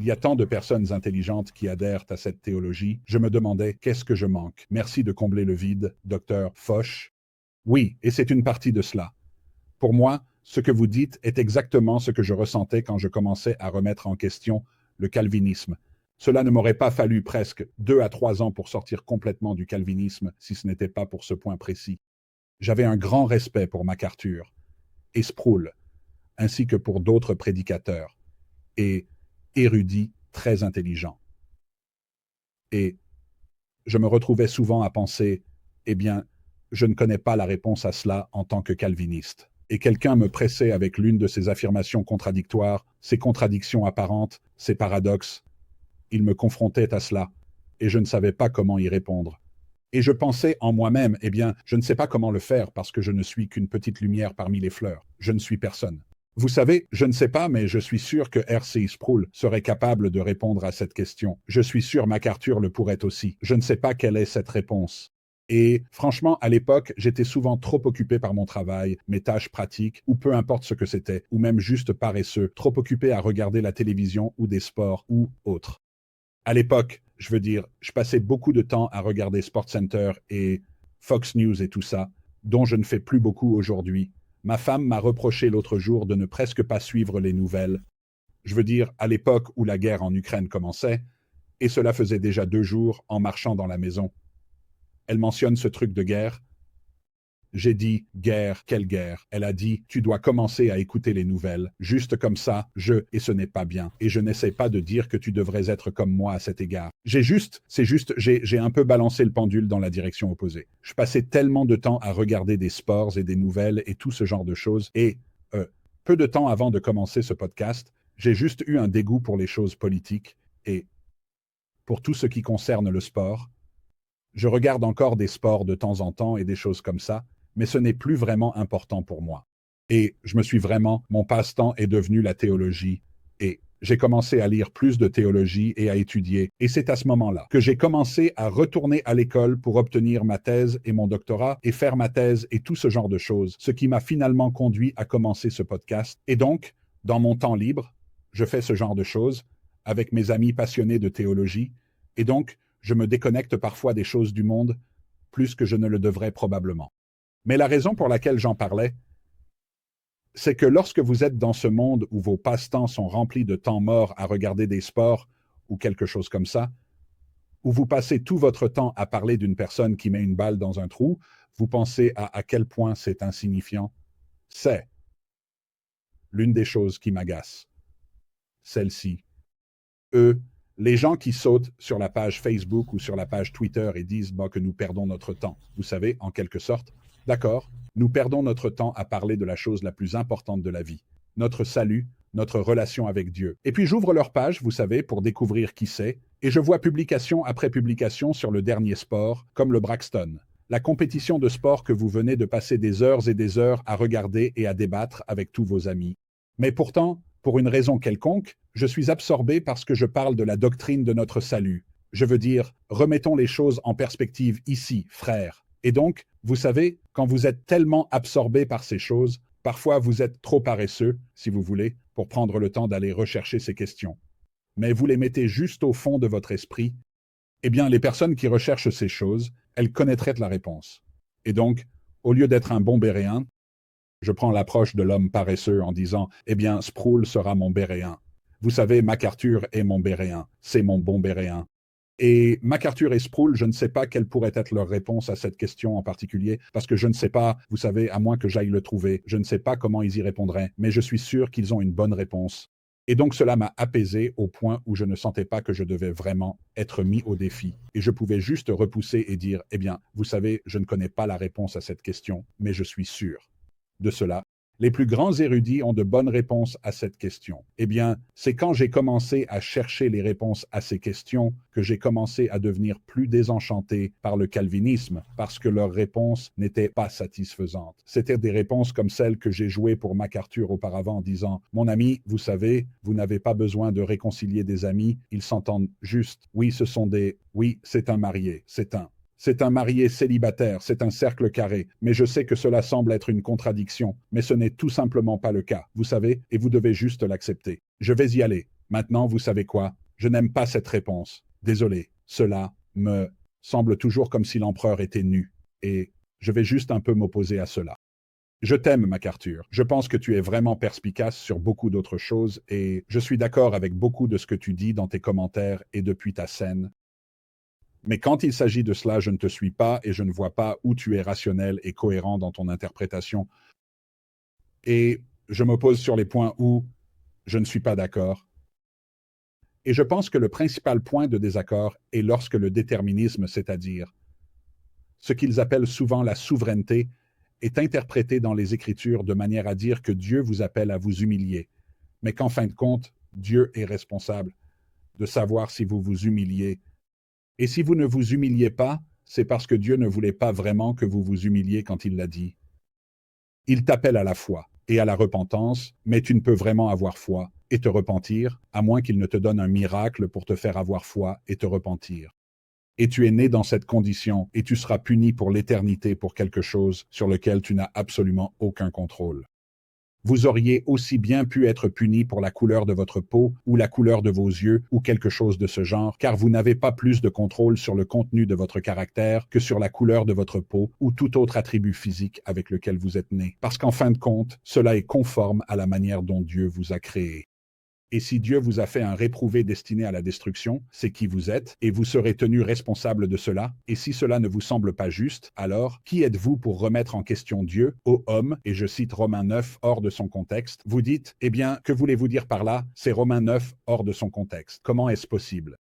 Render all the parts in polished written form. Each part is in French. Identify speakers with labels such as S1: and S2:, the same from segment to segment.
S1: Il y a tant de personnes intelligentes qui adhèrent à cette théologie. Je me demandais, qu'est-ce que je manque? Merci de combler le vide, docteur Foch. Oui, et c'est une partie de cela. Pour moi, ce que vous dites est exactement ce que je ressentais quand je commençais à remettre en question le calvinisme. Cela ne m'aurait pas fallu presque 2 à 3 ans pour sortir complètement du calvinisme si ce n'était pas pour ce point précis. J'avais un grand respect pour MacArthur et Sproul, ainsi que pour d'autres prédicateurs et érudits très intelligents. Et je me retrouvais souvent à penser, eh bien, je ne connais pas la réponse à cela en tant que calviniste. Et quelqu'un me pressait avec l'une de ces affirmations contradictoires, ces contradictions apparentes, ces paradoxes. Il me confrontait à cela, et je ne savais pas comment y répondre. Et je pensais en moi-même, eh bien, je ne sais pas comment le faire parce que je ne suis qu'une petite lumière parmi les fleurs. Je ne suis personne. Vous savez, je ne sais pas, mais je suis sûr que R.C. Sproul serait capable de répondre à cette question. Je suis sûr MacArthur le pourrait aussi. Je ne sais pas quelle est cette réponse. Et franchement, à l'époque, j'étais souvent trop occupé par mon travail, mes tâches pratiques, ou peu importe ce que c'était, ou même juste paresseux, trop occupé à regarder la télévision ou des sports ou autres. À l'époque, je veux dire, je passais beaucoup de temps à regarder SportsCenter et Fox News et tout ça, dont je ne fais plus beaucoup aujourd'hui. Ma femme m'a reproché l'autre jour de ne presque pas suivre les nouvelles. Je veux dire, à l'époque où la guerre en Ukraine commençait, et cela faisait déjà 2 jours en marchant dans la maison. Elle mentionne ce truc de guerre. J'ai dit, guerre, quelle guerre? Elle a dit, tu dois commencer à écouter les nouvelles. Juste comme ça, et ce n'est pas bien. Et je n'essaie pas de dire que tu devrais être comme moi à cet égard. J'ai un peu balancé le pendule dans la direction opposée. Je passais tellement de temps à regarder des sports et des nouvelles et tout ce genre de choses. Et, peu de temps avant de commencer ce podcast, j'ai juste eu un dégoût pour les choses politiques et pour tout ce qui concerne le sport. Je regarde encore des sports de temps en temps et des choses comme ça, mais ce n'est plus vraiment important pour moi. Et mon passe-temps est devenu la théologie, et j'ai commencé à lire plus de théologie et à étudier, et c'est à ce moment-là que j'ai commencé à retourner à l'école pour obtenir ma thèse et mon doctorat, et faire ma thèse et tout ce genre de choses, ce qui m'a finalement conduit à commencer ce podcast. Et donc, dans mon temps libre, je fais ce genre de choses avec mes amis passionnés de théologie, et donc, je me déconnecte parfois des choses du monde, plus que je ne le devrais probablement. Mais la raison pour laquelle j'en parlais, c'est que lorsque vous êtes dans ce monde où vos passe-temps sont remplis de temps mort à regarder des sports ou quelque chose comme ça, où vous passez tout votre temps à parler d'une personne qui met une balle dans un trou, vous pensez à quel point c'est insignifiant. C'est l'une des choses qui m'agace. Celle-ci. Les gens qui sautent sur la page Facebook ou sur la page Twitter et disent que nous perdons notre temps. Vous savez, en quelque sorte, d'accord, nous perdons notre temps à parler de la chose la plus importante de la vie, notre salut, notre relation avec Dieu. Et puis j'ouvre leur page, vous savez, pour découvrir qui c'est, et je vois publication après publication sur le dernier sport, comme le Braxton, la compétition de sport que vous venez de passer des heures et des heures à regarder et à débattre avec tous vos amis. Mais pourtant, pour une raison quelconque, je suis absorbé parce que je parle de la doctrine de notre salut. Je veux dire, remettons les choses en perspective ici, frères. Et donc, vous savez, quand vous êtes tellement absorbé par ces choses, parfois vous êtes trop paresseux, si vous voulez, pour prendre le temps d'aller rechercher ces questions. Mais vous les mettez juste au fond de votre esprit. Eh bien, les personnes qui recherchent ces choses, elles connaîtraient la réponse. Et donc, au lieu d'être un bon béréen, je prends l'approche de l'homme paresseux en disant « Eh bien, Sproul sera mon béréen. Vous savez, MacArthur est mon béréen. C'est mon bon béréen. » Et MacArthur et Sproul, je ne sais pas quelle pourrait être leur réponse à cette question en particulier, parce que je ne sais pas, vous savez, à moins que j'aille le trouver, je ne sais pas comment ils y répondraient, mais je suis sûr qu'ils ont une bonne réponse. Et donc cela m'a apaisé au point où je ne sentais pas que je devais vraiment être mis au défi. Et je pouvais juste repousser et dire « Eh bien, vous savez, je ne connais pas la réponse à cette question, mais je suis sûr de cela. Les plus grands érudits ont de bonnes réponses à cette question. Eh bien, c'est quand j'ai commencé à chercher les réponses à ces questions que j'ai commencé à devenir plus désenchanté par le calvinisme, parce que leurs réponses n'étaient pas satisfaisantes. C'étaient des réponses comme celles que j'ai jouées pour MacArthur auparavant en disant « Mon ami, vous savez, vous n'avez pas besoin de réconcilier des amis, ils s'entendent juste. Oui, c'est un marié, C'est un marié célibataire, c'est un cercle carré, mais je sais que cela semble être une contradiction, mais ce n'est tout simplement pas le cas, vous savez, et vous devez juste l'accepter. Je vais y aller. Maintenant, vous savez quoi? Je n'aime pas cette réponse. Désolé, cela me semble toujours comme si l'empereur était nu, et je vais juste un peu m'opposer à cela. Je t'aime, MacArthur. Je pense que tu es vraiment perspicace sur beaucoup d'autres choses, et je suis d'accord avec beaucoup de ce que tu dis dans tes commentaires et depuis ta scène. Mais quand il s'agit de cela, je ne te suis pas et je ne vois pas où tu es rationnel et cohérent dans ton interprétation. Et je m'oppose sur les points où je ne suis pas d'accord. Et je pense que le principal point de désaccord est lorsque le déterminisme, c'est-à-dire ce qu'ils appellent souvent la souveraineté, est interprété dans les Écritures de manière à dire que Dieu vous appelle à vous humilier, mais qu'en fin de compte, Dieu est responsable de savoir si vous vous humiliez. Et si vous ne vous humiliez pas, c'est parce que Dieu ne voulait pas vraiment que vous vous humiliez quand il l'a dit. Il t'appelle à la foi et à la repentance, mais tu ne peux vraiment avoir foi et te repentir, à moins qu'il ne te donne un miracle pour te faire avoir foi et te repentir. Et tu es né dans cette condition, et tu seras puni pour l'éternité pour quelque chose sur lequel tu n'as absolument aucun contrôle. Vous auriez aussi bien pu être puni pour la couleur de votre peau, ou la couleur de vos yeux, ou quelque chose de ce genre, car vous n'avez pas plus de contrôle sur le contenu de votre caractère que sur la couleur de votre peau, ou tout autre attribut physique avec lequel vous êtes né. Parce qu'en fin de compte, cela est conforme à la manière dont Dieu vous a créé. Et si Dieu vous a fait un réprouvé destiné à la destruction, c'est qui vous êtes, et vous serez tenu responsable de cela. Et si cela ne vous semble pas juste, alors, qui êtes-vous pour remettre en question Dieu, ô homme, et je cite Romains 9 hors de son contexte, vous dites, eh bien, que voulez-vous dire par là? C'est Romains 9 hors de son contexte. Comment est-ce possible?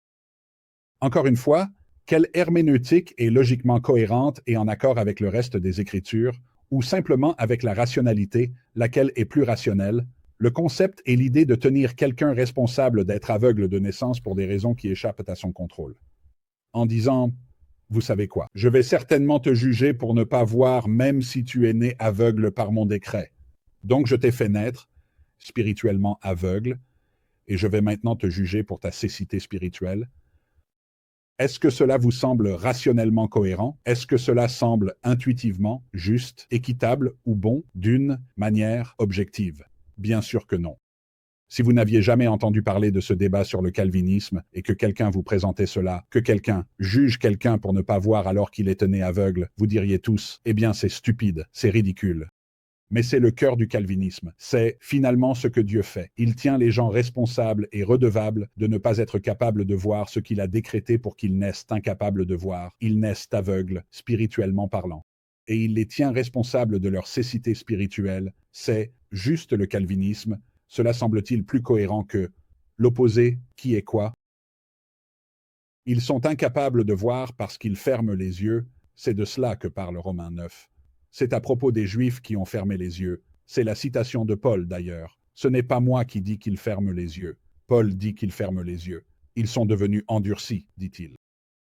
S1: Encore une fois, quelle herméneutique est logiquement cohérente et en accord avec le reste des Écritures, ou simplement avec la rationalité, laquelle est plus rationnelle? Le concept est l'idée de tenir quelqu'un responsable d'être aveugle de naissance pour des raisons qui échappent à son contrôle. En disant, vous savez quoi, je vais certainement te juger pour ne pas voir même si tu es né aveugle par mon décret. Donc je t'ai fait naître, spirituellement aveugle, et je vais maintenant te juger pour ta cécité spirituelle. Est-ce que cela vous semble rationnellement cohérent? Est-ce que cela semble intuitivement juste, équitable ou bon d'une manière objective? Bien sûr que non. Si vous n'aviez jamais entendu parler de ce débat sur le calvinisme et que quelqu'un vous présentait cela, que quelqu'un juge quelqu'un pour ne pas voir alors qu'il est né aveugle, vous diriez tous, eh bien c'est stupide, c'est ridicule. Mais c'est le cœur du calvinisme. C'est finalement ce que Dieu fait. Il tient les gens responsables et redevables de ne pas être capables de voir ce qu'il a décrété pour qu'ils naissent incapables de voir. Ils naissent aveugles, spirituellement parlant. Et il les tient responsables de leur cécité spirituelle. C'est juste le calvinisme. Cela semble-t-il plus cohérent que l'opposé, qui est quoi? Ils sont incapables de voir parce qu'ils ferment les yeux. C'est de cela que parle Romains 9. C'est à propos des Juifs qui ont fermé les yeux. C'est la citation de Paul, d'ailleurs. Ce n'est pas moi qui dis qu'ils ferment les yeux. Paul dit qu'ils ferment les yeux. Ils sont devenus endurcis, dit-il.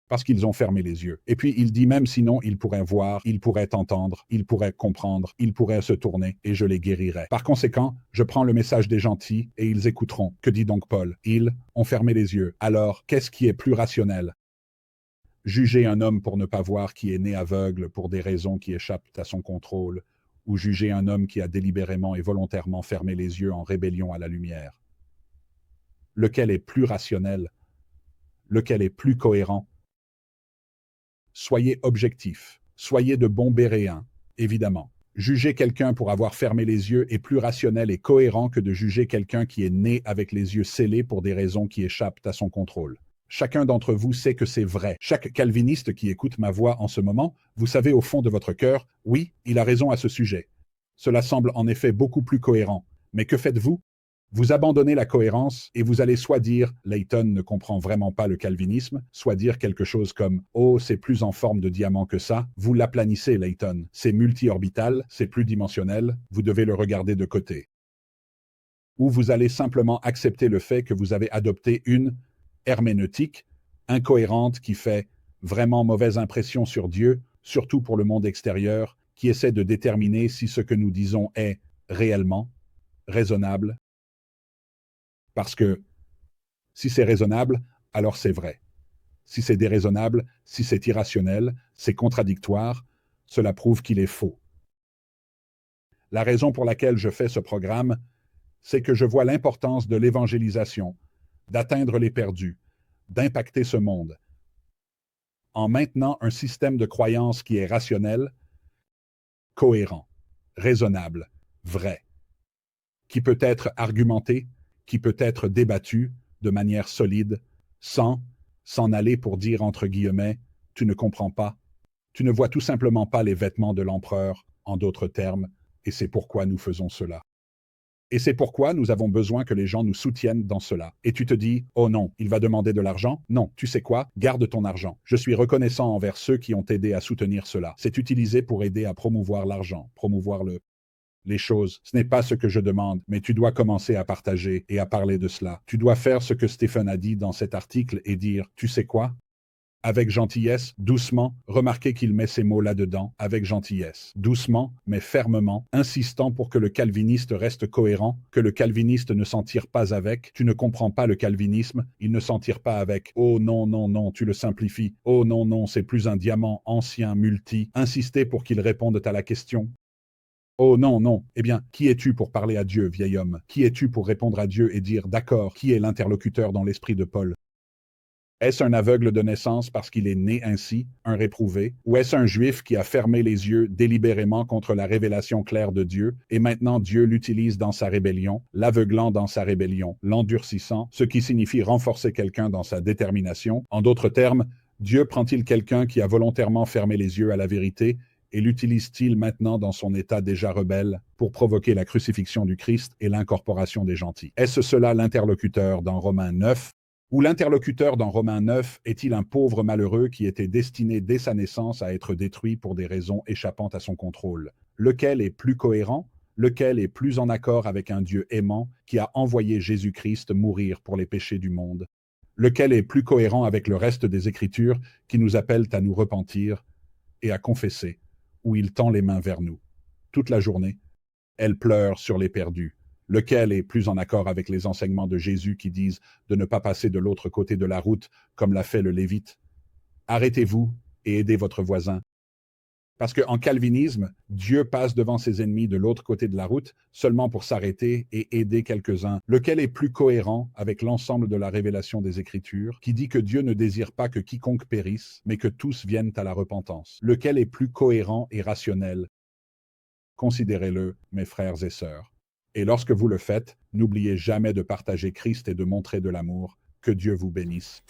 S1: Parce qu'ils ont fermé les yeux. Et puis il dit même sinon, ils pourraient voir, ils pourraient entendre, ils pourraient comprendre, ils pourraient se tourner, et je les guérirai. Par conséquent, je prends le message des gentils, et ils écouteront. Que dit donc Paul? Ils ont fermé les yeux. Alors, qu'est-ce qui est plus rationnel? Juger un homme pour ne pas voir qui est né aveugle pour des raisons qui échappent à son contrôle, ou juger un homme qui a délibérément et volontairement fermé les yeux en rébellion à la lumière? Lequel est plus rationnel? Lequel est plus cohérent? Soyez objectif, soyez de bons béréens, évidemment. Juger quelqu'un pour avoir fermé les yeux est plus rationnel et cohérent que de juger quelqu'un qui est né avec les yeux scellés pour des raisons qui échappent à son contrôle. Chacun d'entre vous sait que c'est vrai. Chaque calviniste qui écoute ma voix en ce moment, vous savez au fond de votre cœur, oui, il a raison à ce sujet. Cela semble en effet beaucoup plus cohérent. Mais que faites-vous? Vous abandonnez la cohérence et vous allez soit dire Layton ne comprend vraiment pas le calvinisme, soit dire quelque chose comme oh, c'est plus en forme de diamant que ça. Vous l'aplanissez, Layton. C'est multi-orbital, c'est plus dimensionnel, vous devez le regarder de côté. Ou vous allez simplement accepter le fait que vous avez adopté une herméneutique incohérente qui fait vraiment mauvaise impression sur Dieu, surtout pour le monde extérieur, qui essaie de déterminer si ce que nous disons est réellement raisonnable. Parce que si c'est raisonnable, alors c'est vrai. Si c'est déraisonnable, si c'est irrationnel, c'est contradictoire, cela prouve qu'il est faux. La raison pour laquelle je fais ce programme, c'est que je vois l'importance de l'évangélisation, d'atteindre les perdus, d'impacter ce monde, en maintenant un système de croyance qui est rationnel, cohérent, raisonnable, vrai, qui peut être argumenté, qui peut être débattu de manière solide, sans s'en aller pour dire entre guillemets, tu ne comprends pas, tu ne vois tout simplement pas les vêtements de l'empereur, en d'autres termes, et c'est pourquoi nous faisons cela. Et c'est pourquoi nous avons besoin que les gens nous soutiennent dans cela. Et tu te dis, oh non, il va demander de l'argent? Non, tu sais quoi? Garde ton argent. Je suis reconnaissant envers ceux qui ont aidé à soutenir cela. C'est utilisé pour aider à promouvoir l'argent, promouvoir les choses. Ce n'est pas ce que je demande, mais tu dois commencer à partager et à parler de cela. Tu dois faire ce que Stephen a dit dans cet article et dire, tu sais quoi? Avec gentillesse, doucement, remarquez qu'il met ces mots là-dedans, avec gentillesse, doucement, mais fermement, insistant pour que le calviniste reste cohérent, que le calviniste ne s'en tire pas avec, tu ne comprends pas le calvinisme, il ne s'en tire pas avec, oh non, non, non, tu le simplifies, oh non, non, c'est plus un diamant ancien, multi, insistez pour qu'il réponde à la question. Oh non, non. Eh bien, qui es-tu pour parler à Dieu, vieil homme? Qui es-tu pour répondre à Dieu et dire, d'accord, qui est l'interlocuteur dans l'esprit de Paul? Est-ce un aveugle de naissance parce qu'il est né ainsi, un réprouvé, ou est-ce un juif qui a fermé les yeux délibérément contre la révélation claire de Dieu, et maintenant Dieu l'utilise dans sa rébellion, l'aveuglant dans sa rébellion, l'endurcissant, ce qui signifie renforcer quelqu'un dans sa détermination? En d'autres termes, Dieu prend-il quelqu'un qui a volontairement fermé les yeux à la vérité et l'utilise-t-il maintenant dans son état déjà rebelle pour provoquer la crucifixion du Christ et l'incorporation des gentils? Est-ce cela l'interlocuteur dans Romains 9? Ou l'interlocuteur dans Romains 9 est-il un pauvre malheureux qui était destiné dès sa naissance à être détruit pour des raisons échappant à son contrôle? Lequel est plus cohérent? Lequel est plus en accord avec un Dieu aimant qui a envoyé Jésus-Christ mourir pour les péchés du monde? Lequel est plus cohérent avec le reste des Écritures qui nous appellent à nous repentir et à confesser, où il tend les mains vers nous? Toute la journée, elle pleure sur les perdus. Lequel est plus en accord avec les enseignements de Jésus qui disent de ne pas passer de l'autre côté de la route comme l'a fait le Lévite? Arrêtez-vous et aidez votre voisin. Parce qu'en calvinisme, Dieu passe devant ses ennemis de l'autre côté de la route seulement pour s'arrêter et aider quelques-uns. Lequel est plus cohérent avec l'ensemble de la révélation des Écritures qui dit que Dieu ne désire pas que quiconque périsse, mais que tous viennent à la repentance? Lequel est plus cohérent et rationnel? Considérez-le, mes frères et sœurs. Et lorsque vous le faites, n'oubliez jamais de partager Christ et de montrer de l'amour. Que Dieu vous bénisse.